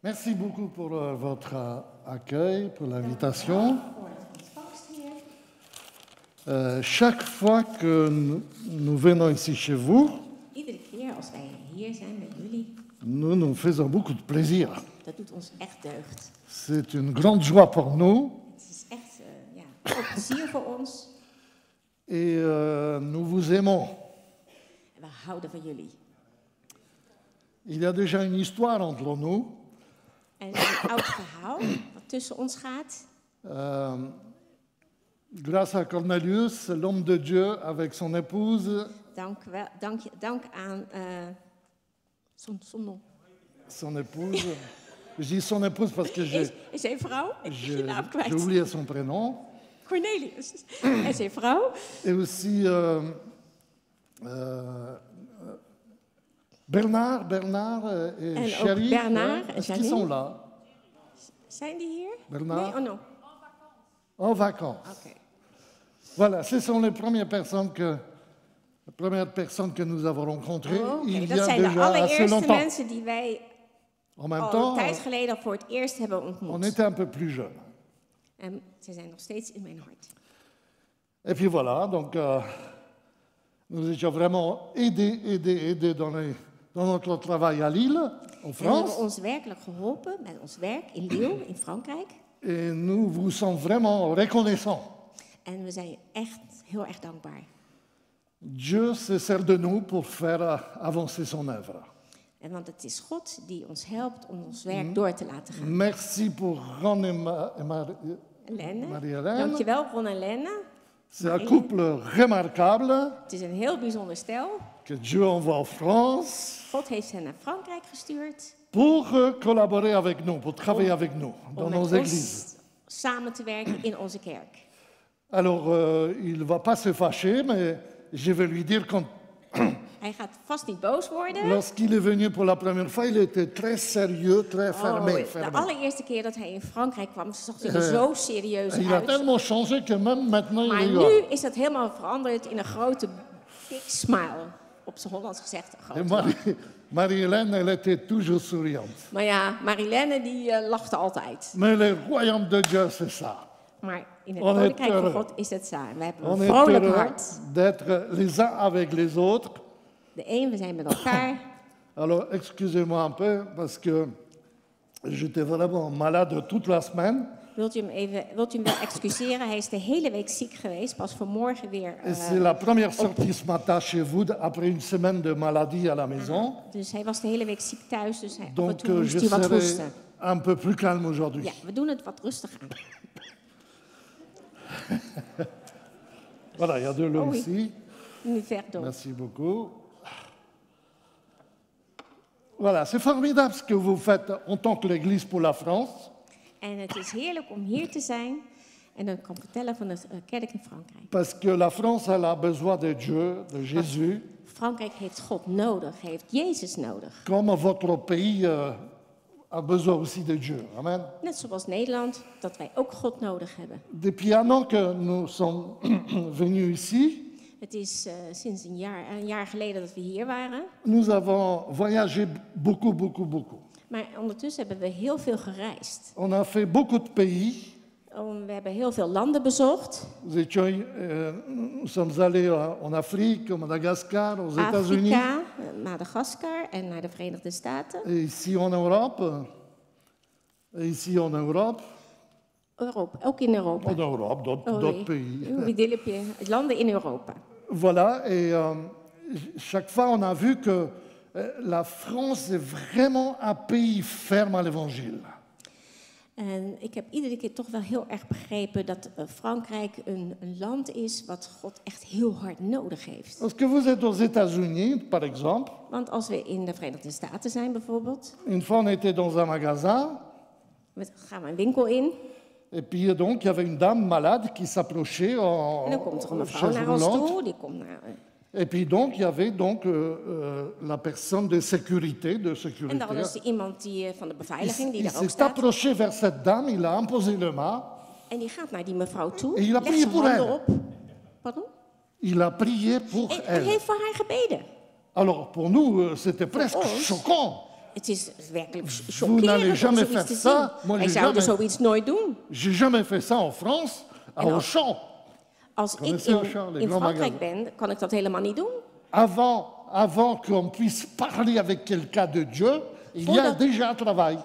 Merci beaucoup pour votre accueil, pour l'invitation. Chaque fois que nous venons ici chez vous, Iedere keer als wij hier zijn met jullie, nous nous faisons beaucoup de plaisir. dat doet ons echt deugd. C'est une grande joie pour nous Het is echt groot plezier voor ons et nous vous aimons. en we houden van jullie. Il y a déjà une histoire entre nous. En er is een oud verhaal wat tussen ons gaat. Grâce à Cornelius, l'homme de Dieu avec son épouse, Dank aan son épouse. Je dis son épouse parce que is zijn vrouw. Ik ben je naam j'ai kwijt. oublié son prénom. Cornelius en zijn vrouw. Et aussi Bernard et En ook Chérie. Bernard en Est-ce qu'ils Janine. sont là? Zijn die hier? Bernard? Nee, oh no. En vacances. Oké. Voilà, ce sont les premières personnes que nous avons rencontrées il y Dat a zijn de déjà assez allereerste longtemps. mensen die wij En même al een temps, tijd geleden voor het eerst hebben on ontmoet. était un peu plus jeunes. En ze zijn nog steeds in mijn hart. Et puis voilà, donc nous étions vraiment aidés dans notre travail à Lille, en En we France. hebben ons werkelijk geholpen met ons werk in Lille, in Frankrijk. Et nous vous sommes vraiment reconnaissants. En we zijn echt heel erg dankbaar. Dieu se sert de nous pour faire avancer son œuvre. En want het is God die ons helpt om ons werk door te laten gaan. Merci pour Ron et Lenne, Marie-Hélène. dankjewel Ron en Lenne. C'est un couple remarquable Het is een heel bijzonder stel. que Dieu envoie en France God heeft hen naar Frankrijk gestuurd pour collaborer avec nous, pour travailler avec nous dans om nos met églises. ons samen te werken in onze kerk. Alors, il ne va pas se fâcher, mais je vais lui dire quand Hij gaat vast niet boos worden. lorsqu'il est venu pour la première fois, il était très sérieux, très fermé. De allereerste keer dat hij in Frankrijk kwam, zag hij er zo serieus Il a uit. tellement changé que même maintenant, Maar il nu rigole. is dat helemaal veranderd in een grote big smile. Op zijn Hollands gezegd, een Et grote lach. Marie-Hélène, elle était toujours souriante. Maar ja, Marilène die lachte altijd. Mais le royaume de Dieu, c'est ça. Maar in het On est koninkrijk van heureux. God is het zo. We hebben On een est vrolijk heureux hart. d'être les uns avec les autres. De een, we zijn met elkaar. Alors, excusez-moi un peu, parce que j'étais vraiment malade toute la semaine. Wilt u hem wel excuseren? Hij is de hele week ziek geweest. Pas vanmorgen weer. Et c'est la première sortie ce matin chez vous, après une semaine de maladie à la maison. Dus hij was de hele week ziek thuis. Dus af en Donc, toe moest je hij wat serai hoesten. un peu plus calme aujourd'hui. Ja, we doen het wat rustig aan. Voilà, il y a de l'eau Oh oui. ici. Nu verder. Merci beaucoup. Voilà, c'est formidable ce que vous faites en tant que l'Église pour la France. En het is heerlijk om hier te zijn en dan kan vertellen van de kerk in Frankrijk. Parce que la France, elle a besoin de Dieu, de Jésus, Frankrijk heeft God nodig, heeft Jezus nodig. comme votre pays a besoin aussi de Dieu. Amen. Net zoals Nederland, dat wij ook God nodig hebben. Depuis un an que nous sommes venus ici, Het is sinds een jaar geleden dat we hier waren. nous avons voyagé beaucoup. Maar ondertussen hebben we heel veel gereisd. On a fait beaucoup de pays. We hebben heel veel landen bezocht. Nous sommes allés en Afrique, au Madagascar, aux États-Unis, Afrika, Madagaskar en naar de Verenigde Staten. et ici en Europe. Et ici en Europe. Europa, ook in Europa. En Europe, d'autres pays. Landen in Europa. Voilà, et chaque fois on a vu que la France est vraiment un pays ferme à l'évangile. En ik heb iedere keer toch wel heel erg begrepen dat Frankrijk een land is wat God echt heel hard nodig heeft. Lorsque vous êtes aux États-Unis, par exemple, Want als we in de Verenigde Staten zijn bijvoorbeeld, une fois on était dans un magasin, we gaan we een winkel in et puis donc il y avait une dame malade qui s'approchait en dan komt er een en mevrouw chaise naar ons roulante. toe, die komt naar... Et puis donc il y avait donc la personne de sécurité, En dan is er iemand die, van de beveiliging die Il daar ook s'est staat. approché vers cette dame, il a imposé le main, En die gaat naar die mevrouw toe, Et il a legt prié zijn pour handen elle. op. Pardon? il a prié pour En hij elle. heeft voor haar gebeden. Alors pour nous, c'était presque ons. choquant. Het is werkelijk n'allez chockerend om jamais zoiets te faire ça. zien. Moi, Wij j'ai zouden jamais- zoiets nooit doen. J'ai jamais fait ça en France, à En Auchan. Als ik Connaissez Auchan, les in grands Frankrijk ben, kan ik dat helemaal niet doen. Avant qu'on puisse parler avec quelqu'un de Dieu, il y a déjà un travail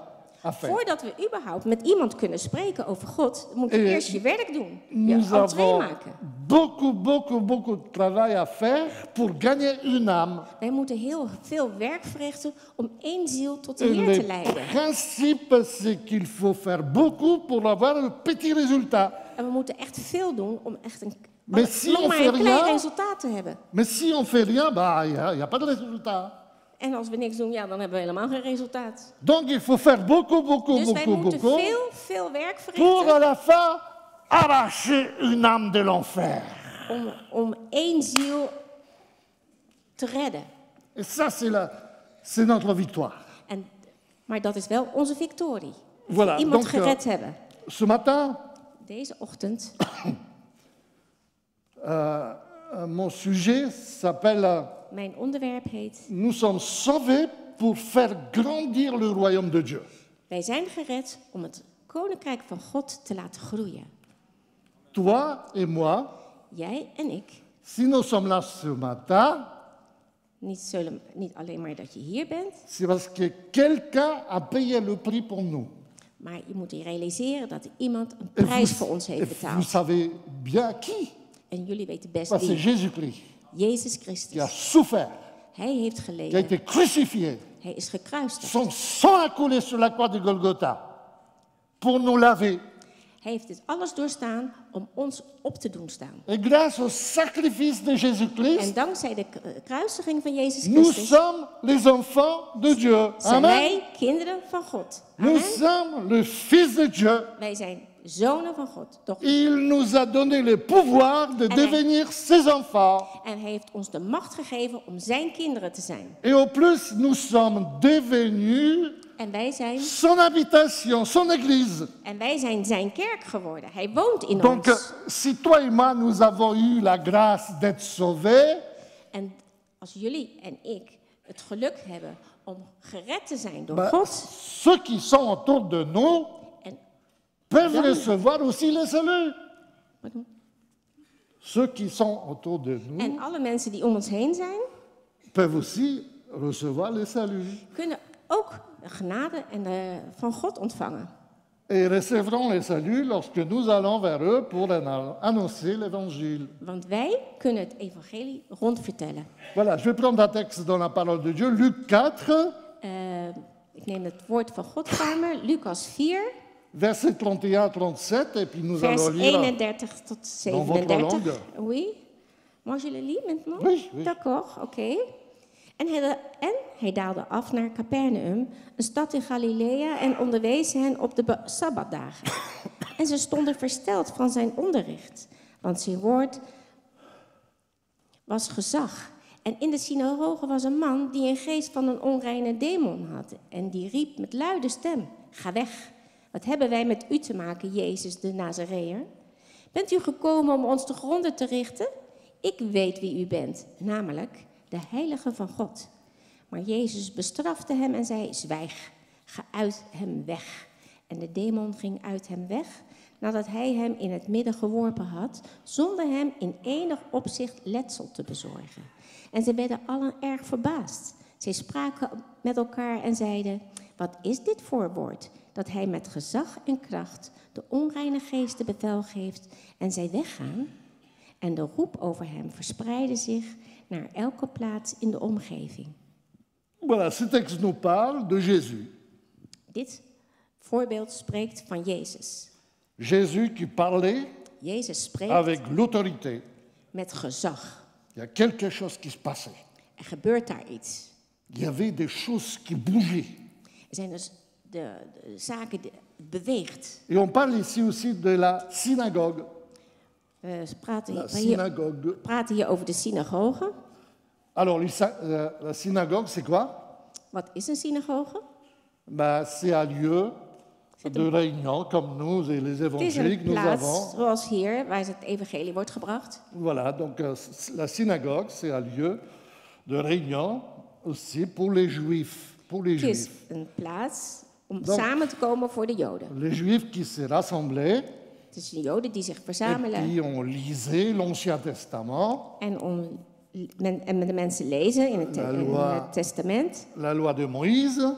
à faire. Voordat we überhaupt met iemand kunnen spreken over God, moet je eerst je werk doen. Je Nous entree avons maken. beaucoup de travail à faire pour gagner une âme. Wij moeten heel veel werk verrichten om één ziel tot de Et Heer te le leiden. principe, c'est qu'il faut faire beaucoup pour avoir un petit résultat. En we moeten echt veel doen om echt Mais si nog on maar fait een klein rien- resultaat te hebben. Mais si on fait rien, bah, il y a pas de résultat. En als we niks doen, ja, dan hebben we helemaal geen resultaat. Donc il faut faire beaucoup Dus wij moeten veel werk pour verrichten à la fin arracher une âme de l'enfer. om één ziel te redden. Et ça, c'est notre victoire. Maar dat is wel onze victorie. Voilà, Iemand donc, gered hebben. Ce matin, Deze ochtend, mon sujet s'appelle mijn onderwerp heet... Nous sommes sauvés pour faire grandir le royaume de Dieu. Wij zijn gered om het koninkrijk van God te laten groeien. Toi et moi, Jij en ik. si nous sommes là ce matin, Niet alleen maar dat je hier bent, c'est parce que quelqu'un a payé le prix pour nous. maar je moet je realiseren dat iemand een Et prijs voor ons et heeft vous betaald. savez bien qui? En jullie weten best Bah, c'est wie. Jésus-Christ Jezus qui a Christus. souffert, Hij heeft qui a geleden. été crucifié. Hij is gekruisigd. Son sang a coulé sur la croix de Golgotha pour nous laver. Hij heeft dit alles doorstaan om ons op te doen staan. Et grâce au sacrifice de Jésus-Christ, En dankzij de kruisiging van Jezus nous Christus sommes les enfants de Dieu. zijn Amen. wij kinderen van God. Amen. Nous sommes le Fils de Dieu. Wij zijn zonen van God. Il nous a donné le pouvoir de devenir ses enfants. En hij heeft ons de macht gegeven om zijn kinderen te zijn. Et au plus, nous sommes devenus En son habitation, son église. wij zijn zijn kerk geworden. Hij woont in Donc, ons. si toi et moi, nous avons eu la grâce d'être sauvés, En als jullie en ik het geluk hebben om gered te zijn door bah, God, ceux qui sont autour de nous en, peuvent Dan- recevoir aussi le salut. pardon, Ceux qui sont autour de nous en alle mensen die om ons heen zijn, peuvent aussi recevoir le salut. kunnen ook de genade van God ontvangen. Et recevront le salut lorsque nous allons vers eux pour annoncer l'évangile. Want wij kunnen het evangelie rondvertellen. Voilà, je vais prendre un texte dans la parole de Dieu, Luc 4, Ik neem het woord van God voor me, Lucas 4, verset 31-37, et puis nous vers allons lire. 31 tot Dans votre 37. langue. Oui. Moi, je le lis maintenant? Oui, oui. D'accord, oké. En hij daalde af naar Capernaum, een stad in Galilea, en onderwees hen op de Sabbatdagen. En ze stonden versteld van zijn onderricht, want zijn woord was gezag. En in de synagoge was een man die een geest van een onreine demon had. En die riep met luide stem, ga weg. Wat hebben wij met u te maken, Jezus de Nazareër? Bent u gekomen om ons te gronden te richten? Ik weet wie u bent, namelijk de heilige van God. Maar Jezus bestrafte hem en zei, zwijg, ga uit hem weg. En de demon ging uit hem weg, nadat hij hem in het midden geworpen had, zonder hem in enig opzicht letsel te bezorgen. En ze werden allen erg verbaasd. Zij spraken met elkaar en zeiden, wat is dit voor woord? Dat hij met gezag en kracht de onreine geesten bevel geeft en zij weggaan? En de roep over hem verspreidde zich naar elke plaats in de omgeving. Voilà, ce texte nous parle de Jésus. Dit voorbeeld spreekt van Jezus. Jésus qui parlait Jezus spreekt avec l'autorité. met gezag. Il y a quelque chose qui se passait. Er gebeurt daar iets. Il y avait des choses qui bougeaient. Er zijn dus de zaken die beweegt. Et on parle ici aussi de la synagogue. We praten La hier, synagogue. over de synagoge. Alors, la synagogue, c'est quoi? Wat is een synagoge? Ben, c'est un lieu de réunion, comme nous et les Het is évangéliques, een nous plaats, avons. zoals hier, waar het evangelie wordt gebracht. Voilà, donc la synagogue, c'est un lieu de réunion aussi pour les juifs. pour les kies Juifs. een plaats om Donc- samen te komen voor de Joden. Les Juifs qui se rassemblaient, Het is de Joden die zich et verzamelen puis on lisait l'Ancien Testament, en de mensen lezen in La in loi. het testament, la loi de Moïse,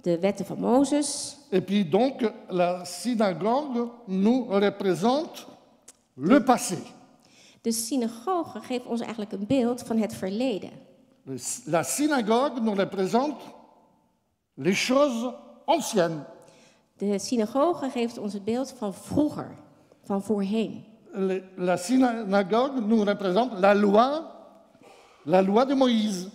de wetten van Mozes. et puis donc la synagogue nous représente le passé. De synagoge geeft ons eigenlijk een beeld van het verleden. La synagogue nous représente les choses anciennes. De synagoge geeft ons het beeld van vroeger, van voorheen. La synagogue nous représente la loi de Moïse, De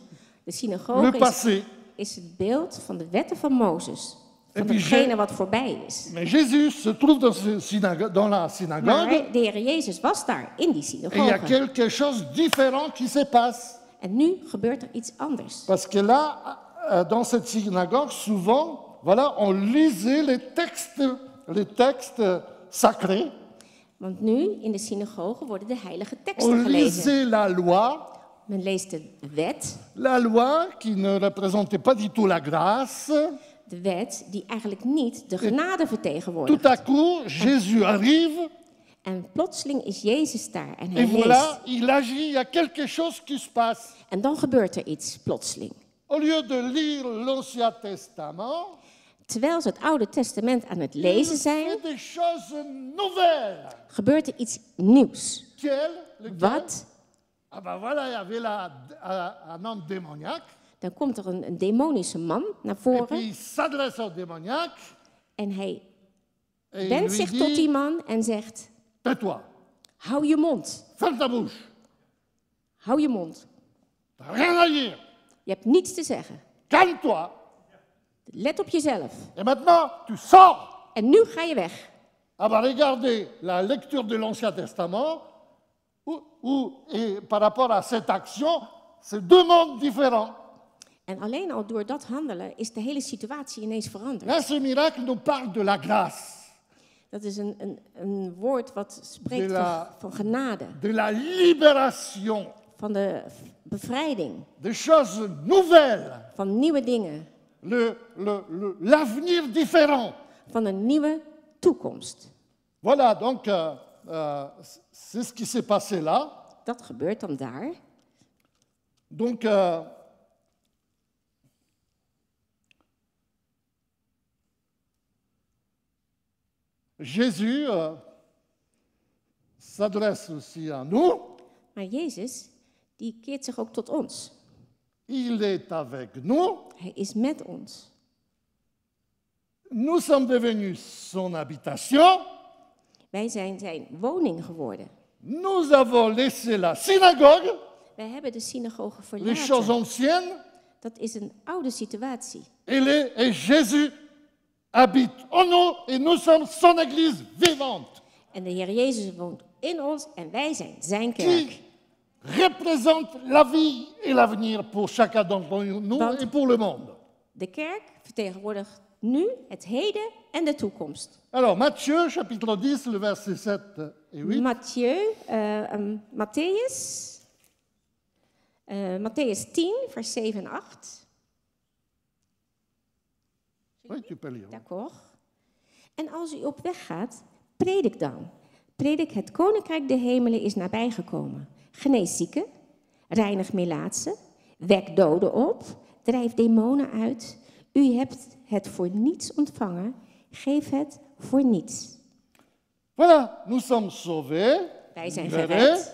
le synagoge passé. is het beeld van de wetten van Mozes. Van En die datgene zegt- wat voorbij is. Mais Jésus se trouve dans la Maar synagogue de Heer Jezus was daar, in die et il y a synagoge. quelque chose de différent qui se passe. En nu gebeurt er iets anders. Parce que là, dans cette synagogue, souvent, voilà, on lisait les textes sacrés, Want nu, in de synagoge, worden de heilige teksten on gelezen. lisait la loi, Men leest de wet. la loi qui ne représentait pas du tout la grâce. De wet die eigenlijk niet de genade vertegenwoordigt. Tout à coup, Jésus arrive En plotseling is Jezus daar en hij et leest. voilà, il agit, il y a quelque chose qui se passe. En dan gebeurt er iets plotseling. Au lieu de lire l'Ancien Testament, Terwijl ze het Oude Testament aan het il lezen zijn, fait des choses nouvelles. gebeurt er iets nieuws. Lequel? Wat? Ah ben voilà, il y avait un homme démoniaque. Dan komt er een demonische man naar Et voren puis il s'adresse au démoniaque en hij et il wendt lui zich tot die dit, man en zegt: tais-toi, hou je mond, ferme ta bouche, hou je mond. t'as rien à dire, Je hebt niets te zeggen. calme-toi. Let op jezelf. Et maintenant, tu sors. En nu ga je weg. Ah ben regardez la lecture de l'Ancien Testament, et par rapport à cette action, c'est deux mondes différents. En alleen al door dat handelen is de hele situatie ineens veranderd. Là, ce miracle nous parle de la grâce, Dat is een woord wat spreekt De la- van genade, de la libération, van de bevrijding, des choses nouvelles, van nieuwe dingen, l'avenir différent. van een nieuwe toekomst. Voilà, donc c'est ce qui s'est passé là. Dat gebeurt dan daar. Donc, Jésus s'adresse aussi à nous. Maar Jezus, die keert zich ook tot ons. Il est avec nous. Hij is met ons. Nous sommes devenus son habitation. Wij zijn zijn woning geworden. Nous avons laissé la synagogue, Wij hebben de synagoge les choses verlaten. anciennes, Dat is een oude situatie. et Jésus habite en nous et nous sommes son église vivante, En de Heer Jezus woont in ons en wij zijn zijn qui kerk. représente la vie et l'avenir pour chacun d'entre nous Want- et pour le monde. De kerk vertegenwoordigt nu het heden en de toekomst. Alors, Matthieu, chapitre 10, le verset 7 et 8. Matthäus 10, vers 7 en 8. Oui, tu peux lire. D'accord. En als u op weg gaat, predik dan. Predik, het koninkrijk der hemelen is nabijgekomen. Genees zieken, reinig melaatsen, wek doden op, drijf demonen uit. U hebt het voor niets ontvangen, geef het voor niets. Voilà, nous sommes sauvés, Wij zijn libérés,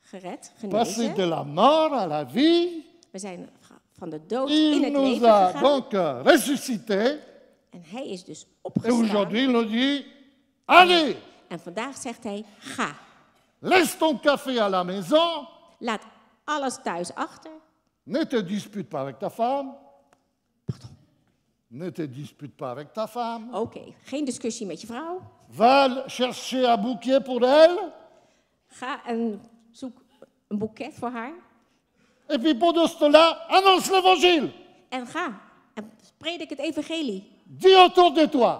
gered, passés genezen. de la mort à la vie. We zijn van de dood in Il het nous leven a gegaan. donc ressuscités. En hij is dus Et opgestaan. aujourd'hui, il nous dit, allez, En vandaag zegt hij, ga. laisse ton café à la maison, Laat alles thuis achter. ne te dispute pas avec ta femme. Ne te dispute pas avec ta femme. Oké, geen discussie met je vrouw. Va chercher un bouquet pour elle. Ga en zoek een boeket voor haar. Et puis pendant ce temps-là, annonce l'évangile. En ga en predik het evangelie. Dis autour de toi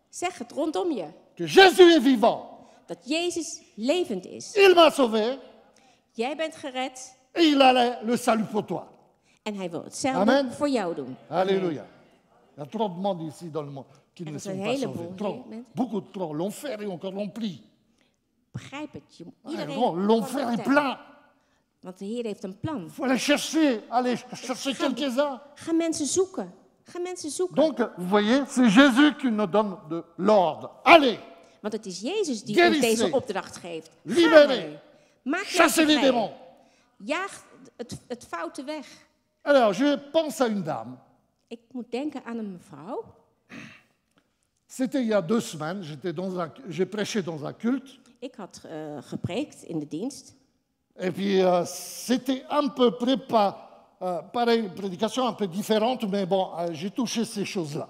Zeg het rondom je. que Jésus est vivant. Dat Jezus levend is. Il m'a sauvé Jij bent gered et il a le salut pour toi. En hij wil hetzelfde Amen. voor jou doen. Alléluia. Il y a trop de monde ici dans le monde qui Er ne is sont een pas heleboel sauvés. Trop. mensen. Beaucoup trop. L'enfer est encore rempli. Begrijp het. Ah, Iedereen bon, l'enfer wordt est er. plein. Want de Heer heeft een plan. Il faut aller chercher. Allez chercher quelques-uns. Ga mensen zoeken. Ga mensen zoeken. Donc, vous voyez, c'est Jésus qui nous donne de l'ordre. Allez, Want het is Jezus die Guérissez. ons deze opdracht geeft. Ga Libérez. mee. Maak chassez mensen les vrij. démons. Jaag het foute weg. Alors, je pense à une dame. Ik moet denken aan een mevrouw. C'était il y a 2 semaines. J'ai prêché dans un culte. Ik had gepreekt in de dienst. Et puis, c'était à peu près pareil, une prédication un peu différente, mais bon, j'ai touché ces choses-là.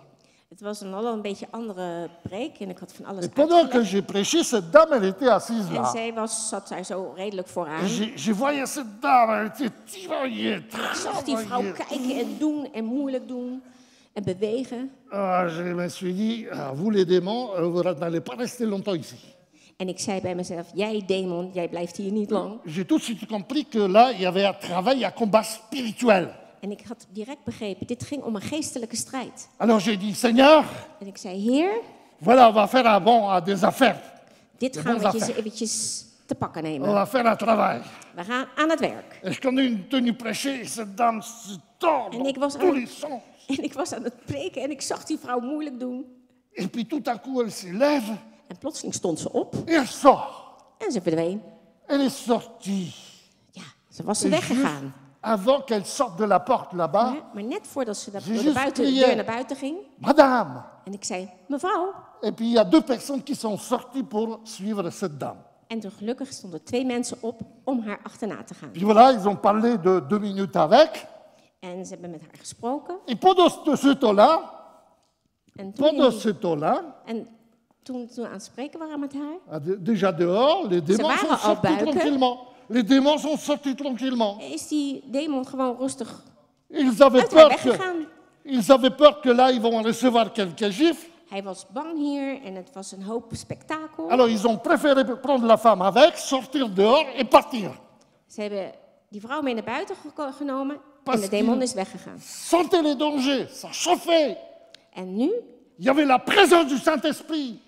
Het was al een beetje andere preek en ik had van alles Et pendant que uitgelegd. j'ai prêché, cette dame, elle était assise En là. zij zat daar zo redelijk vooraan. Et je voyais cette dame, elle était tiraillée, Ik zag die vrouw travaillée. kijken en doen en moeilijk doen en bewegen. Je me suis dit, vous les démons, vous n'allez pas rester longtemps ici. En ik zei bij mezelf, jij demon, jij blijft hier niet lang. J'ai tout de suite compris que là, il y avait un travail, un combat spirituel. En ik had direct begrepen, dit ging om een geestelijke strijd. Alors j'ai dit, Seigneur, En ik zei, Heer, voilà, on va faire un bon à des affaires. dit De gaan we bons eens affaires. eventjes te pakken On nemen. va faire un travail. We gaan aan het werk. Et quand une tenue prêchée, cette dame se tord En dans ik was tous aan- les sens. En ik was aan het preken en ik zag die vrouw moeilijk doen. Et puis tout à coup, elle s'élève En plotseling stond ze op et elle sort. en ze verdween. Elle est sortie. Ja, ze was Et weggegaan. juste avant qu'elle sorte de la porte là-bas, Maar net voordat ze door de Jezus buitendeur priait. naar buiten ging. Madame. En ik zei, mevrouw. Et puis il y a 2 personnes qui sont sorties pour suivre cette dame. En toen gelukkig stonden 2 mensen op om haar achterna te gaan. Puis voilà, ils ont parlé de 2 minutes avec. En ze hebben met haar gesproken. Et pendant ce temps-là, En toen, toen we aan het spreken waren met haar, déjà dehors, les démons waren sont al sortis buiten. tranquillement. Les démons sont sortis tranquillement. is die demon gewoon rustig Ils avaient uit haar peur que, weggegaan. ils avaient peur que là, ils vont recevoir quelques gifles. Hij was bang hier en het was een hoop spektakel. Alors, ils ont préféré prendre la femme avec, sortir dehors et partir. Ze hebben die vrouw mee naar buiten genomen en Parce de demon qu'il- is weggegaan. Sentez les dangers, ça chauffait. En nu Il y avait la présence du Saint-Esprit.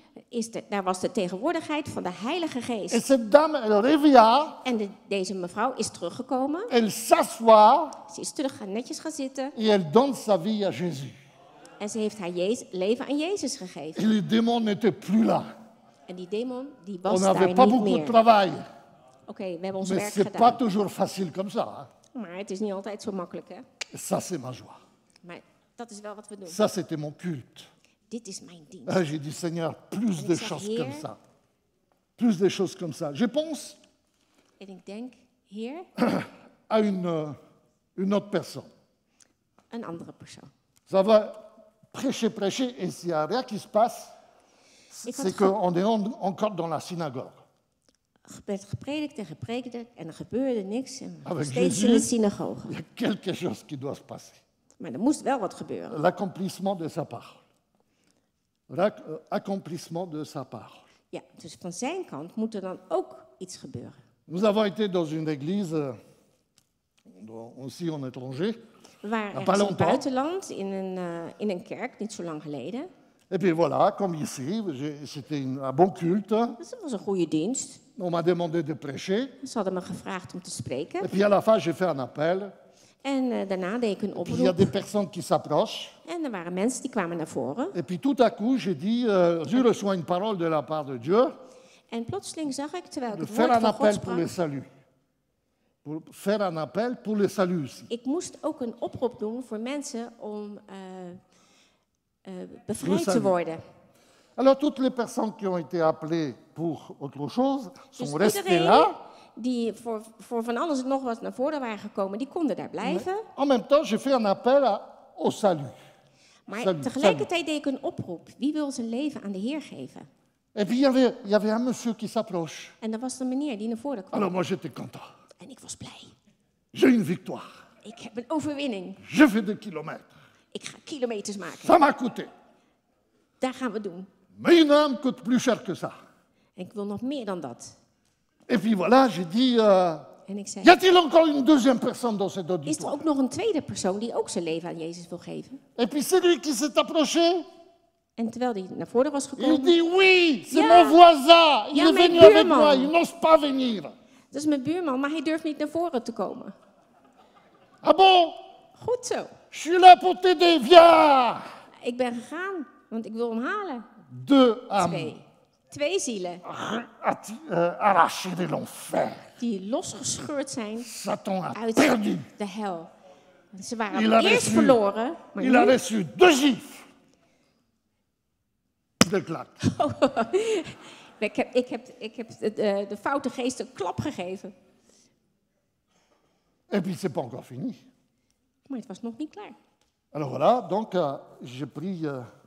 daar was de tegenwoordigheid van de Heilige Et Geest. cette dame, elle réveilla, En deze mevrouw is teruggekomen. elle s'assoit Ze is netjes gaan zitten. et elle donne sa vie à Jésus. En ze heeft haar leven aan Jezus gegeven. Et les démons n'étaient plus là. En die demon, die On was n'avait daar pas niet beaucoup de meer. travail. Oké, we hebben ons Mais werk c'est pas gedaan. toujours facile comme ça. Hein. Maar het is niet altijd zo makkelijk, hè? Et ça, c'est ma joie. Maar dat is wel wat we doen. Ça, c'était mon culte. Dit is mijn dienst. J'ai dit, Seigneur, plus En de ik zeg, choses Heer, comme ça. Plus de choses comme ça. Je pense En ik denk, Heer, à une autre personne. een andere persoon. Ça va prêcher, et s'il n'y a rien qui se passe, Ik had c'est qu'on est encore dans la synagogue. werd gepredikt en er gebeurde niks. En we waren Avec steeds Jésus. in de synagoge. Il y a quelque chose qui doit se passer. Maar er moest wel wat gebeuren. L'accomplissement de sa parole. Accomplissement de sa parole. Ja, dus van zijn kant moet er dan ook iets gebeuren. Nous avons été dans une église, aussi en étranger, We waren pas ergens in het longtemps. buitenland, in een kerk, niet zo lang geleden. et puis voilà, comme ici, c'était un bon culte. Dus dat was een goede dienst. On m'a demandé de prêcher, Ze hadden me gevraagd om te spreken. et puis à la fin, j'ai fait un appel. En daarna deed ik een Puis il y a oproep. des personnes qui s'approchent, En er waren mensen die kwamen naar voren. et puis tout à coup, j'ai dit, je reçois une parole de la part de Dieu, En plotseling zag ik, terwijl ik de het faire woord un van God appel pour le sprak, salut. Pour faire un appel pour le salut aussi. ik moest ook een oproep doen voor mensen om bevrijd te salut. worden. Alors toutes les personnes qui ont été appelées pour autre chose Dus sont restées iedereen là. die voor van alles en nog wat naar voren waren gekomen, die konden daar blijven. En même temps, j'ai fait un appel au salut. Maar Salut, tegelijkertijd deed ik een oproep. Wie wil zijn leven aan de Heer geven? Et puis il y avait un monsieur qui s'approche. En dat was de meneer die naar voren kwam. Alors moi j'étais content. En ik was blij. J'ai une victoire. Ik heb een overwinning. Je fais des kilomètres. Ik ga kilometers maken. Ça m'a coûté. Daar gaan we doen. Mais une âme coûte plus cher que ça. En ik wil nog meer dan dat. Et puis voilà, j'ai dit, En ik zei, y a-t-il encore une deuxième personne dans cet is er auditoire? ook nog een tweede persoon die ook zijn leven aan Jezus wil geven? Et puis celui qui s'est approché, En terwijl hij naar voren was il gekomen, dit oui, c'est Ja. mon voisin, il Ja, est mijn venu avec buurman. moi, il n'ose pas venir. dat is mijn buurman, maar hij durft niet naar voren te komen. Ah bon? Goed zo. Je suis là pour t'aider, viens! Ik ben gegaan, want ik wil hem halen. 2 âmes Twee zielen arrachées de l'enfer. die losgescheurd zijn Satan a uit perdu. de hel. Ze Il waren a eerst reçu- verloren, maar Il a nu... reçu 2 gifles. De claques. Ik heb de foute geest een klap gegeven. Et puis c'est pas encore fini. Maar het was nog niet klaar. Alors voilà, donc j'ai pris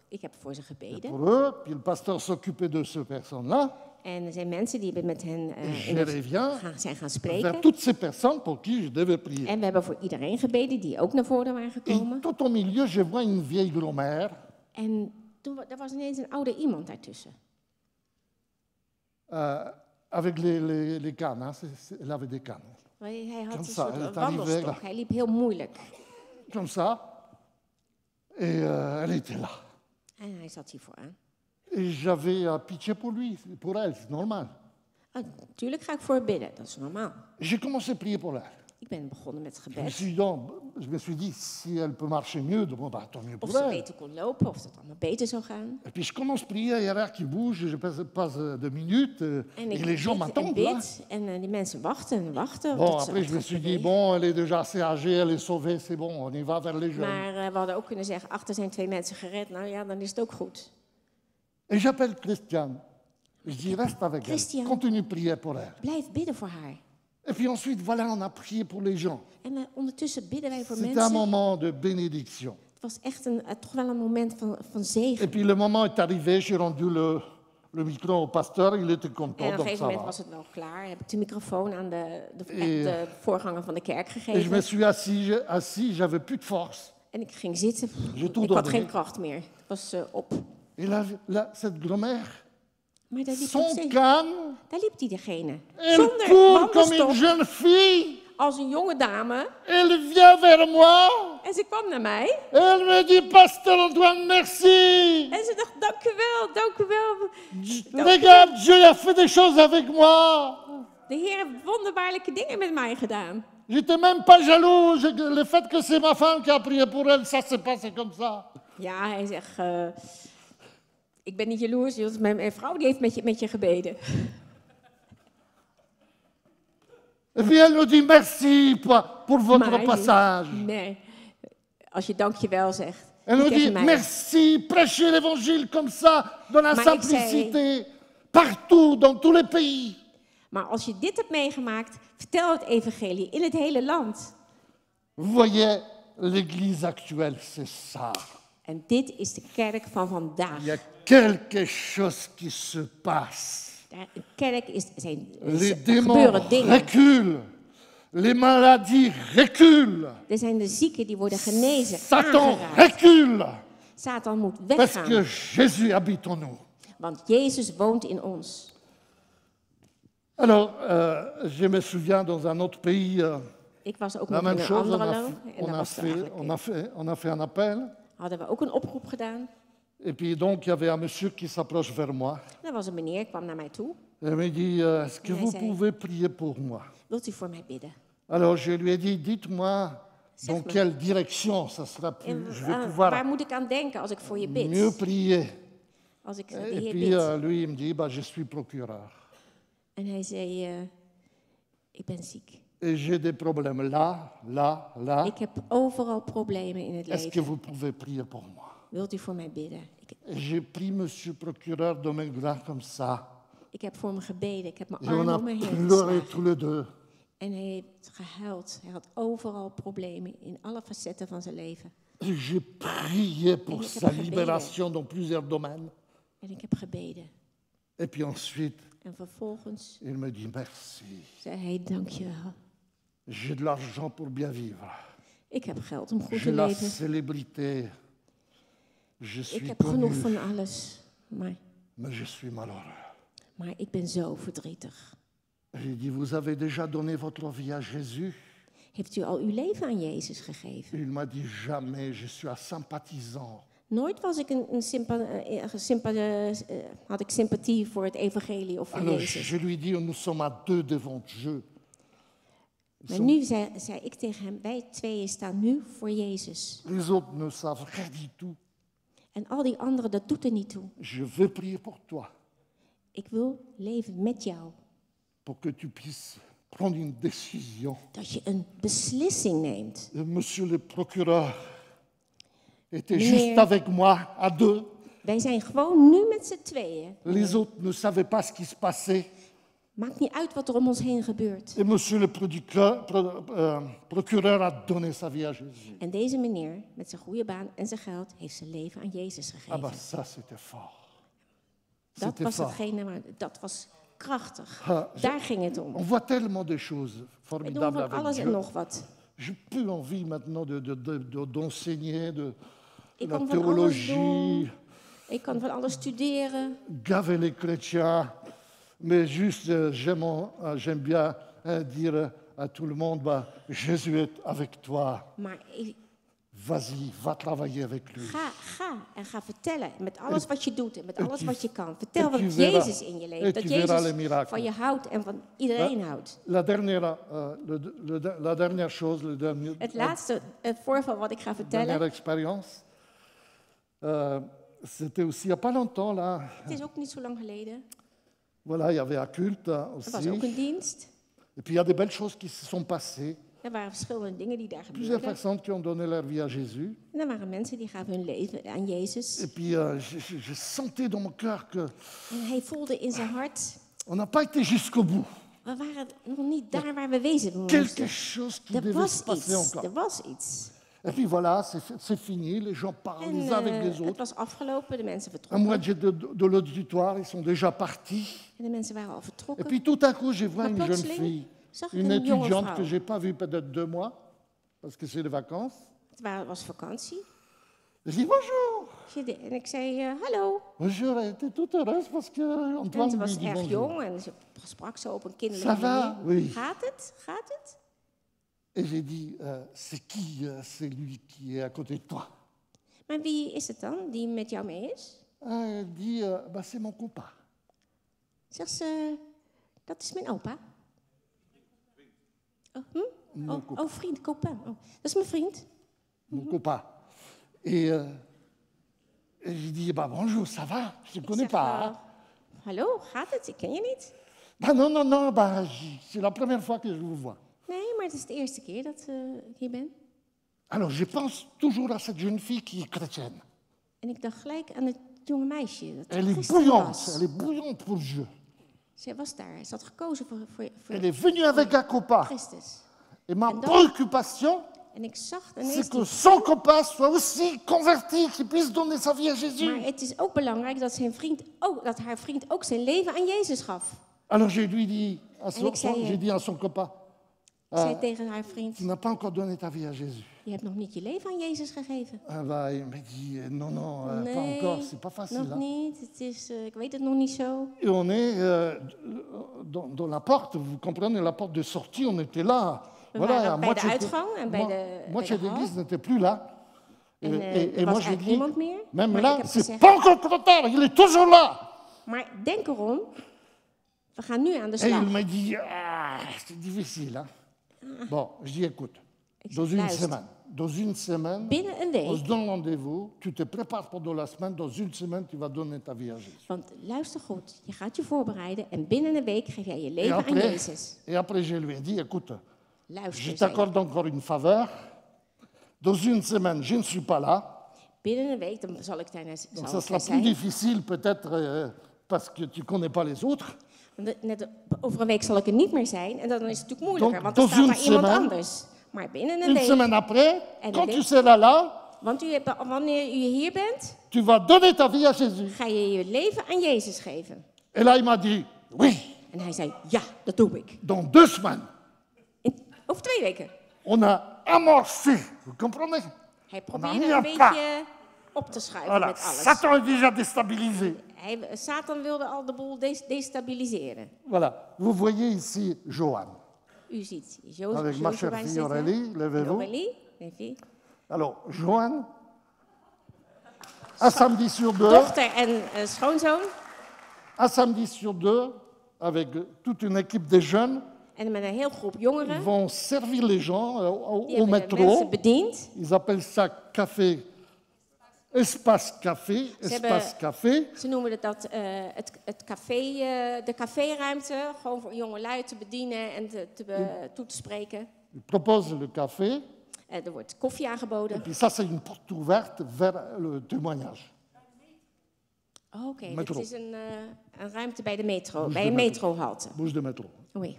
Ik heb voor ze gebeden. pour eux, puis le pasteur s'occupait de ces personnes-là. En er zijn mensen die hebben met hen Je reviens zijn gaan vers spreken. toutes ces personnes pour qui je devais prier. En we hebben voor iedereen gebeden die ook naar voren waren Et gekomen. tout au milieu, je vois une vieille grand-mère En er was ineens een oude iemand daartussen. avec les cannes. Hein, elle avait des cannes. Hij had Comme een ça, soort elle est arrivée wandelstok. là. Hij liep heel moeilijk. Comme ça. Et elle était là. En hij zat hier vooraan. Et j'avais pitié pour lui, pour elle, c'est normal. Natuurlijk ga ik voor haar bidden, dat is normaal. J'ai commencé à prier pour elle. Ik ben begonnen met Je me gebed. suis dit, si elle peut marcher mieux, bon, bah, tant mieux Of pour ze elle. beter kon lopen, of het allemaal beter zou gaan. Et puis je commence à prier, il y a l'air qui bouge, je passe 2 minutes, En et ik les gens bid en m'attendent là. bid. En die mensen wachten en wachten. Bon, tot ze après je me wat suis gaat dit, bewegen. bon, elle est déjà assez âgée, elle est sauvée, c'est bon, on y va vers les jeunes. Maar we hadden ook kunnen zeggen, achter zijn 2 mensen gered. Nou ja, dan is het ook goed. Et j'appelle Christiane. Je dis, reste avec Christiane. elle, continue de prier pour elle. Blijf bidden voor haar. Et puis ensuite, voilà, on a prié pour les gens. En ondertussen bidden wij voor C'était un mensen. moment de bénédiction. Het was echt toch wel een moment van zegen. Et puis le moment est arrivé, j'ai rendu le micro au pasteur, il était content, En op een donc gegeven ça moment va. was het wel klaar. Heb ik de microfoon aan de Et- voorganger van de kerk Et je gegeven. me suis assis, j'avais plus de force. En ik ging zitten. J'ai tout Ik had donné. geen kracht meer. Het was op. Et cette grand-mère, Maar daar liep, nog son steeds- canne, daar liep die degene. elle Zonder court comme une wandelstok. jeune fille. Als een jonge dame. Elle vient vers moi. En ze kwam naar mij. Elle me dit, Pasteur Antoine, merci. En ze dacht, dank u wel, dank u wel. Regarde, Dieu a fait des choses avec moi. De Heer heeft wonderbaarlijke dingen met mij gedaan. J'étais même pas jaloux. Le fait que c'est ma femme qui a prié pour elle, ça s'est passé comme ça. Ja, hij zegt, ik ben niet jaloers, want mijn vrouw die heeft met je gebeden. Et puis elle nous dit merci pour votre Maar- passage. Nee, als je dankjewel zegt. Elle nous tegen dit mij. merci, prêchez l'évangile comme ça, dans la Maar ik simplicité, partout, dans tous les pays. Maar als je dit hebt meegemaakt, vertel het evangelie in het hele land. Vous voyez, l'église actuelle, c'est ça. En dit is de kerk van vandaag. Il y a quelque chose qui se passe. De kerk Les er démons gebeuren dingen. reculent. Les maladies reculent. Er zijn de zieken die worden genezen, Satan aangeraakt. recule. Satan moet Parce weggaan, que Jésus habite en nous. want Jezus woont in ons. Alors, je me souviens dans un autre pays, Ik was ook la nog in même een chose, andere land. En on daar a was er fait, eigenlijk- on a fait un appel. hadden we ook een oproep gedaan. Et puis donc, il y avait un monsieur qui s'approche vers moi. Er was een meneer, kwam naar mij toe. Il me dit, est-ce que Mais vous c'est- pouvez prier pour moi? Wilt u voor mij bidden? Alors, je lui ai dit, dites-moi Zeg dans me. quelle direction ça sera plus. En Je vais waar pouvoir moet ik aan denken als ik voor je bid? mieux prier. Als ik de Et Heer puis, bid. lui, il me dit, bah, je suis procureur. En hij zei, ik ben ziek. Et j'ai des problèmes là. Ik heb overal problemen in het Est-ce que leven. vous pouvez prier pour moi? Wilt u voor mij bidden? Et j'ai pris monsieur procureur de mes bras comme ça. Ik heb voor hem gebeden. Ik heb mijn Et on armen a om me heen pleuré geslagen. tous les deux. En hij heeft gehuild. Hij had overal problemen in alle facetten van zijn leven. Et j'ai prié pour Et il sa heb gebeden. libération dans plusieurs domaines. En ik heb gebeden. Et puis ensuite, En vervolgens il me dit merci. zei hij, dankjewel. J'ai de l'argent pour bien vivre. Ik heb geld om goed J'ai te la leven. célébrité. Je Ik suis heb genoeg connu, van alles. Maar mais je suis malheureux. ik ben zo verdrietig. J'ai dit, vous avez déjà donné votre vie à Jésus? Heeft u al uw leven aan Jezus gegeven? Il m'a dit, jamais, je suis un sympathisant. Nooit was ik had ik sympathie voor het evangelie of voor Alors Jezus. je lui dis, nous sommes à deux devant Dieu. Maar nu zei ik tegen hem, wij tweeën staan nu voor Jezus. Les autres ne savent rien du tout. En al die anderen, dat doet er niet toe. Je veux prier pour toi, Ik wil leven met jou. pour que tu puisses prendre une décision. Dat je een beslissing neemt. Monsieur le procureur était Meneer- juste avec moi, à deux. Wij zijn gewoon nu met z'n tweeën. Les autres ne savaient pas ce qui se passait. Maakt niet uit wat er om ons heen gebeurt. Et monsieur le procureur a donné sa vie à Jésus. En deze meneer, met zijn goede baan en zijn geld, heeft zijn leven aan Jezus Ah gegeven. bah ça, c'était fort. Dat C'était was fort. hetgene, maar dat was krachtig. Ah, Daar ging het om. On voit tellement de choses We doen formidables van avec alles en Dieu. nog wat. J'ai plus envie maintenant d'enseigner de Ik la kan van alles théologie, doen. Ik kan van alles studeren. gaver les chrétiens, mais juste j'aime bien dire à tout le monde, bah, Jésus est avec toi. Maar Vas-y, va travailler avec lui. ga en ga vertellen. Met alles wat je doet en met alles wat je kan. et Vertel tu wat verras- Jezus in je et leeft. Dat tu verras les Jezus miracles. van je houdt en van iedereen houdt. La dernière, la dernière chose, Het laatste voorval wat ik ga dernière vertellen. expérience, c'était aussi il n'y a pas longtemps là. Het is ook niet zo lang geleden. Voilà, il y avait un culte Er aussi. was ook een dienst. Et puis il y a des belles choses qui se sont passées. Er waren verschillende dingen die daar Plusieurs gebeurden. personnes qui ont donné leur vie à Jésus. En er waren mensen die gaven hun leven aan Jezus. Et puis je sentais dans mon cœur qu'on En hij voelde in zijn hart, n'a pas été jusqu'au bout. we waren nog niet daar waar we wezen Quelque moesten. chose qui Er devait was se passer iets, encore. er was iets. Et puis voilà, c'est fini, les gens parlent En les uns avec les het autres. was afgelopen, de mensen À vertrokken. moitié de l'auditoire, ils sont déjà partis. En de mensen waren al Et vertrokken. puis tout à coup, je vois Maar une jeune plotseling fille, zag ik une een jonge étudiante que vrouw. je n'ai pas vue peut-être 2 mois, parce que c'est les vacances. Het was vakantie. Je dis bonjour. En ik zei, hallo. Bonjour, elle était toute heureuse parce que En Antoine ze lui was dit erg bonjour. jong en ze sprak zo op een kinderlijke Ça va? manier. Oui. Gaat het? Gaat het? Et j'ai dit, c'est qui celui qui est à côté de toi? Maar wie is het dan die met jou mee is? Elle dit, bah, c'est mon copain. Zegt ze, dat is mijn opa. Oh, vriend, copain. Oh, dat is mijn vriend. Mon copain. Et j'ai dit, bah, bonjour, ça va? Je ne Ik connais zeg, pas. Hein? hallo, gaat het? Ik ken je niet. Bah, non, bah, c'est la première fois que je vous vois. Nee, maar het is de eerste keer dat ik hier ben. Alors, je pense toujours à cette jeune fille qui est chrétienne. En ik dacht gelijk aan het jonge meisje dat Elle est christen bouillante, was. elle est bouillante pour Dieu. Zij was daar. Ze had gekozen voor Elle est venue avec un copain. Christus. Et ma En dan- préoccupation, En ik zag c'est ineens que son copain soit aussi converti, qu'il puisse donner sa vie à maar Jésus. het is ook belangrijk dat haar vriend ook zijn leven aan Jezus gaf. Alors, je lui dis j'ai dit à son copain, Ik zei tegen haar vriend, tu n'as pas encore donné ta vie à Jésus. je hebt nog niet je leven aan Jezus gegeven. Bah, il m'a dit, non, pas Nee, encore, c'est pas facile. nog Hein. niet. Het is, ik weet het nog niet zo. Et on est dans la porte, vous comprenez, la porte de sortie, on était là. We waren bij de uitgang en bij moitié de hal. d'église n'était plus là. En er et moi was j'ai eigenlijk dit, niemand meer. même Maar là, ik heb c'est gezegd, pas encore trop tard, il est toujours là. maar denk erom, we gaan nu aan de Et slag. il m'a dit, c'est difficile. Hein. Bon, je dis, écoute, dans une semaine, Binnen een on se week, donne rendez-vous, tu te prépares pendant la semaine, dans une semaine, tu vas donner ta vie à Jésus. want luister goed, je gaat je voorbereiden en binnen een week geef jij je leven aan Jezus. Et après, je lui ai dit, écoute, je Luister, zei ik. t'accorde encore une faveur. Dans une semaine, je ne suis pas là. Binnen een week, dan zal ik daar Donc zal ça ik er sera plus zijn. difficile peut-être parce que tu ne connais pas les autres. Net over een week zal ik er niet meer zijn en dan is het natuurlijk moeilijker, Donc, want er staat dans daar une iemand semaine- anders. Maar binnen een Une week, semaine après, En quand de tu week- seras là, want wanneer u hier bent, tu vas donner ta vie à Jésus. ga je je leven aan Jezus geven. Et là, il m'a dit, oui, En hij zei, ja, dat doe ik. dans 2 semaines, Over 2 weken. on a amorcé, vous comprenez? Hij On a probeerde mis een un pas. beetje op te schuiven Voilà, met alles. Satan est déjà déstabilisé. Satan wilde al de boel destabiliseren. Voilà. Vous voyez ici Johan. U ziet Avec ma chère fille Aurélie, levez-vous. Aurélie, levez. Alors, Johan, un samedi sur deux, Dochter en schoonzoon. un samedi sur deux, avec toute une équipe de jeunes, En met een heel groep ils jongeren. vont servir les gens Die au hebben de métro. mensen bediend. Ils appellent ça café, espace café, espace café. Ze noemen dat het café, de caféruimte. Gewoon voor jonge lui te bedienen en toe te spreken. Ils proposent le café, Er wordt koffie aangeboden. et puis ça c'est une porte ouverte vers le témoignage. Oh, oké, Metro. dit is een ruimte bij de metro, Bouche bij de een metro. metrohalte. Bouche de métro. Oei.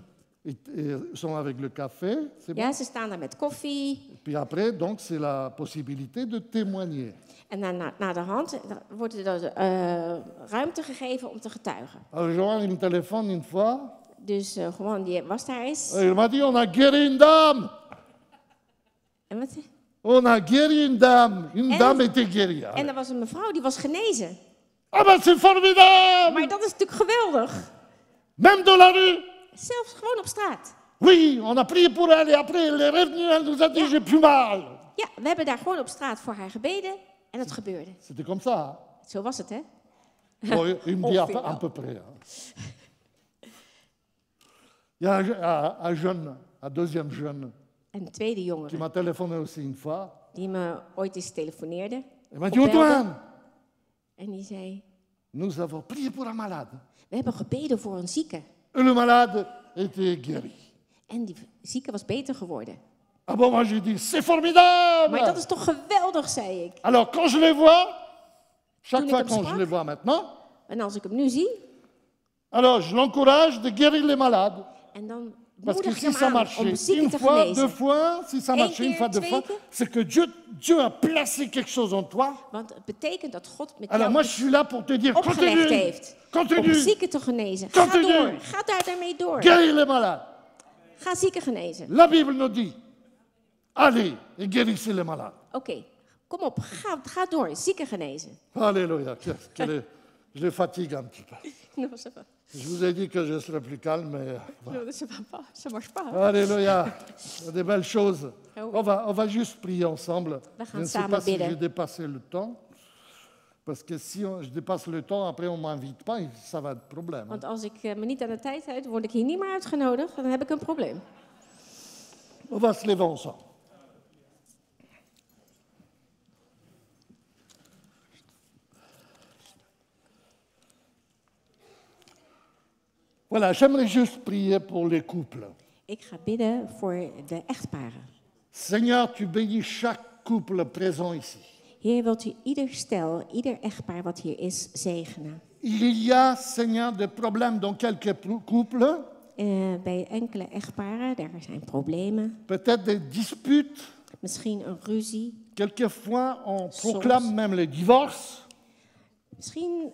Ils sont avec le café, c'est bon. Ja, ze staan daar met koffie. Et puis après, donc, c'est la possibilité de témoigner. En dan na de hand wordt er ruimte gegeven om te getuigen. Alors, Johan, il me téléphone une fois. Dus gewoon, die was daar eens. Et il m'a dit, on a guéri une dame. En wat? On a guéri une dame. Une En- dame était guérie. En er was een mevrouw die was genezen. Ah ben, c'est formidable. Maar dat is natuurlijk geweldig. Même dans la rue. Zelfs gewoon op straat. Oui, on a prié pour elle et après, elle est revenue, elle nous a dit, Ja. j'ai plus mal. Ja, we hebben daar gewoon op straat voor haar gebeden. En het gebeurde. C'était comme ça. Hein. Zo was het, hè? Bon, il me dit Ongeveer à wel. peu près. Hein. Il y a un jeune, un deuxième jeune, En de tweede qui jongere, m'a téléphoné aussi une fois. die me ooit eens telefoneerde. Il m'a dit, Opbelde. Antoine, En die zei, nous avons prié pour un malade. we hebben gebeden voor een zieke. Et le malade était guéri. En die zieke was beter geworden. Ah bon, moi j'ai dit, c'est formidable. Maar dat is toch geweldig, zei ik. Alors quand je les vois, chaque Toen ik fois hem quand je sprak. les vois maintenant, En als ik hem nu zie, alors je l'encourage de guérir les malades. en dan Parce que moedig ik si hem ça aan marchait om zieken une te fois, deux genezen. fois, si ça Eén marchait une keer, fois, deux twee fois, keer. c'est que Dieu a placé quelque chose en toi. Want het betekent dat God met Alors jou moi je suis là pour te dire, opgelegd continue, heeft om continue, zieken te genezen. Ga Continue. door. Ga daarmee door. guéris les malades. Ga zieken genezen. La Bible nous dit, allez et guérissez les malades. Oké, kom op. Ga door. Zieken genezen. Alléluia. Je les fatigue un petit peu. Non, ça va. Je vous ai dit que je serais plus calme, mais voilà. Non, ça va pas. Ça marche pas. Alléluia. Il y a des belles choses. Oh. On va juste prier ensemble. We Je gaan ne sais samen pas si bidden. j'ai dépassé le temps. Parce que si je dépasse le temps, après on ne m'invite pas, et ça va être problème. Want als ik me niet aan de tijd houd, word ik hier niet meer uitgenodigd. Dan heb ik een probleem. On va se lever ensemble. Voilà, j'aimerais juste prier pour les couples. Ik ga bidden voor de echtparen. Seigneur, tu bénis chaque couple présent ici. Heer, wilt u ieder stel, ieder echtpaar wat hier is, zegenen. Il y a, Seigneur, des problèmes dans quelques couples, Bij enkele echtparen, daar zijn problemen. peut-être des disputes. Misschien een ruzie. Quelquefois, on proclame même le divorce. Misschien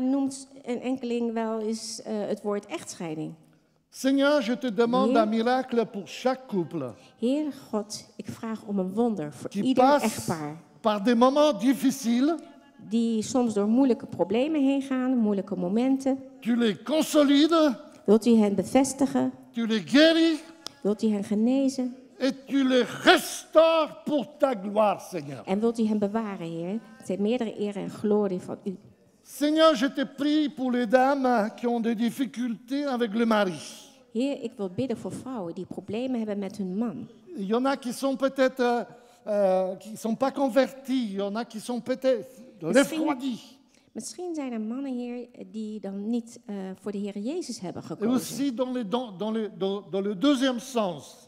noemt een enkeling wel eens het woord echtscheiding. Seigneur, je te demande Heer. un miracle pour chaque couple Heer God, ik vraag om een wonder voor qui ieder passe echtpaar. par des moments difficiles. Die soms door moeilijke problemen heen gaan, moeilijke momenten. Tu les consolides, Wilt u hen bevestigen? tu les guéris Wilt u hen genezen? et tu les restaures pour ta gloire, Seigneur. En wilt u hen bewaren, Heer, ten meerdere eer en glorie van u. Seigneur, je te prie pour les dames qui ont des difficultés avec le mari. Heer, ik wil bidden voor vrouwen die problemen hebben met hun man. Il y en a qui sont peut-être qui sont pas convertis, il y en a qui sont peut-être refroidis. Misschien zijn er mannen, Heer, die dan niet voor de Heer Jezus hebben Et gekozen. aussi dans le deuxième sens.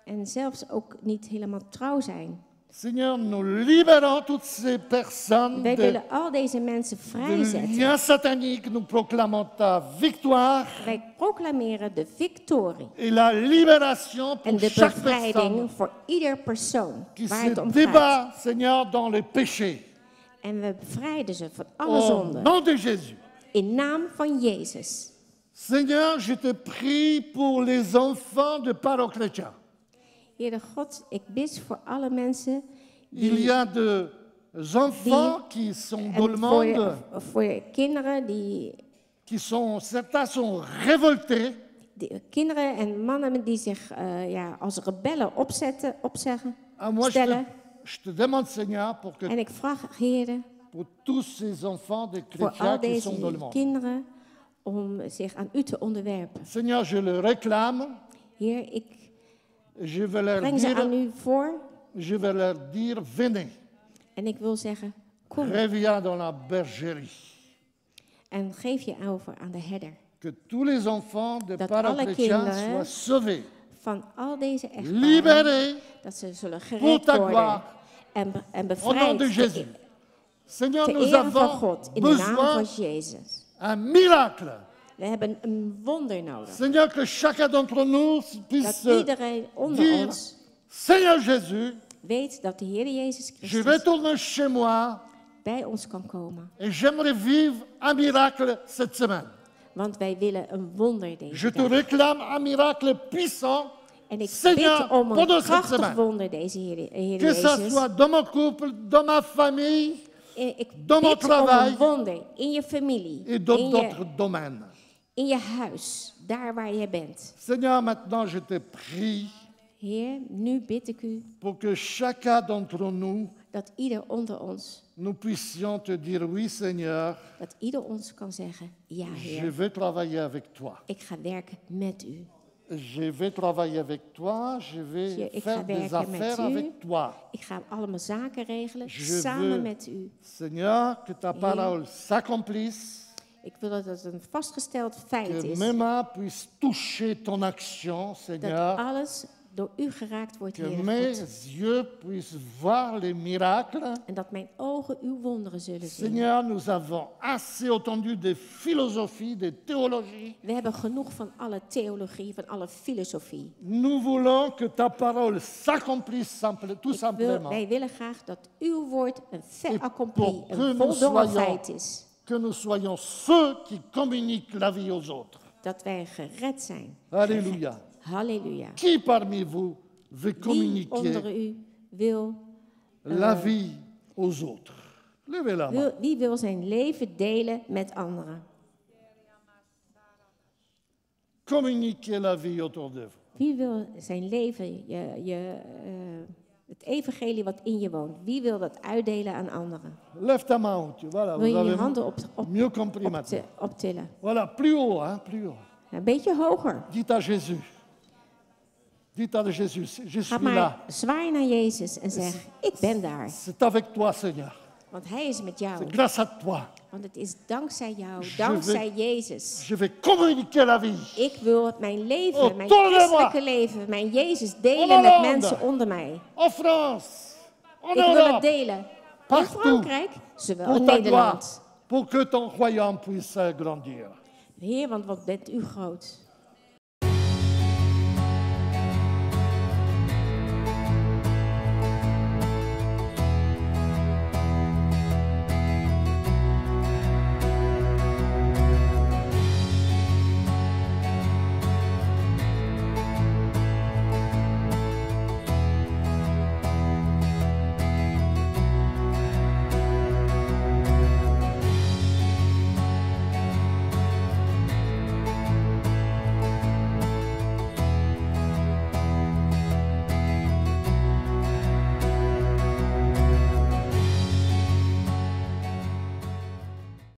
En zelfs ook niet helemaal trouw zijn. Seigneur, nous libérons toutes ces personnes Wij de willen al deze mensen vrijzetten. liens sataniques. Nous proclamons ta victoire Wij proclameren de victorie et la libération en pour de chaque bevrijding personne voor ieder persoon qui waar se het om gaat. débat, Seigneur, dans le péché. En we bevrijden ze van alle Au zonden. nom de Jésus. In naam van Jezus. Seigneur, je te prie pour les enfants de parents chrétiens. Heere God, ik bid voor alle mensen Il y die a Les enfants qui sont dans le En monde, voor kinderen certains sont révoltés. kinderen en mannen die zich als rebellen opzeggen, Moi, stellen. je te demande, Seigneur, En ik vraag, Heer, pour tous ces enfants des voor chrétiens al qui sont dans le deze monde. kinderen om zich aan u te onderwerpen. Seigneur, je le réclame. Heer, ik Je vais leur breng ze aan dire, u voor venez, en ik wil zeggen, kom reviens dans la bergerie. en geef je over aan de herder. Que tous les enfants des Dat parents alle chrétiens kinderen soient sauvés, Van al deze echtparen, libérés dat ze zullen pour gered ta worden gloire. en Au nom bevrijd de Jésus. Seigneur, ter nous ere van avons God, in de naam besoin van Jezus. d'un miracle. We hebben een wonder nodig. Seigneur, que chacun d'entre nous Dat puisse iedereen onder dire, ons Seigneur Jésus, weet dat de Heer Jezus je Christus retourne chez moi bij ons kan komen. et j'aimerais vivre un miracle cette semaine. Want wij willen een wonder Je deze te dag. réclame un miracle puissant, En ik Seigneur, bid om een pendant cette krachtig semaine. wonder deze Heer Que ça Jezus. soit dans mon couple, dans ma famille En ik dans mon bid om travail een wonder in je familie, et dans in d'autres domaines. je huis, daar waar je bent. Seigneur, maintenant je te prie Heer, nu bid ik u pour que chacun d'entre nous, dat ieder onder ons, nous puissions te dire, oui Seigneur, dat ieder ons kan zeggen, ja je Heer, veux travailler avec toi. ik ga werken met u. Je vais travailler avec toi, je vais Ik faire ga des werken met affaires u. avec toi. Ik ga allemaal zaken regelen Je samen veux- met u. Seigneur, que ta parole s'accomplisse, Ik wil dat het een vastgesteld feit que is. mes mains puissent toucher ton action, Dat Seigneur, alles door u geraakt wordt, que Heer mes God. yeux puissent voir les miracles. En dat mijn ogen uw wonderen zullen zien. Seigneur, nous avons assez entendu des philosophies, des théologies. We hebben genoeg van alle theologie, van alle filosofie. Nous voulons que ta parole s'accomplisse tout simplement. Wij willen graag dat uw woord een fait Et accompli, pour que een nous voldongen soyons- feit is. Que nous soyons ceux qui communiquent la vie aux autres. Dat wij gered zijn. Alléluia. Halleluja. Qui parmi vous veut Wie onder communiquer u wil, la vie aux autres? Levez la main. wie wil zijn leven delen met anderen? Communiquez la vie autour de vous. Wie wil zijn leven, het evangelie wat in je woont, wie wil dat uitdelen aan anderen? Lève ta main haut. Voilà, Wil vous je je avez handen mieux compris maintenant. optillen? Voilà, plus haut, hein, plus haut. Een beetje hoger. Dites à Jésus. Dites à Jésus, je Ga suis maar là. zwaai naar Jezus en zeg, ik ben daar. C'est avec toi, Seigneur. Want Hij is met jou. C'est grâce à toi. Want het is dankzij jou, Je dankzij Jezus. Je vais communiquer la vie. Ik wil mijn leven, Oh, mijn tolle christelijke moi. leven, mijn Jezus En delen met Hollande. mensen onder mij. En France, en Ik wil het Europe, delen. In Partout. Frankrijk, zowel pour in ta gloire, Nederland. pour que ton royaume puisse grandir. Heer, want wat bent u groot.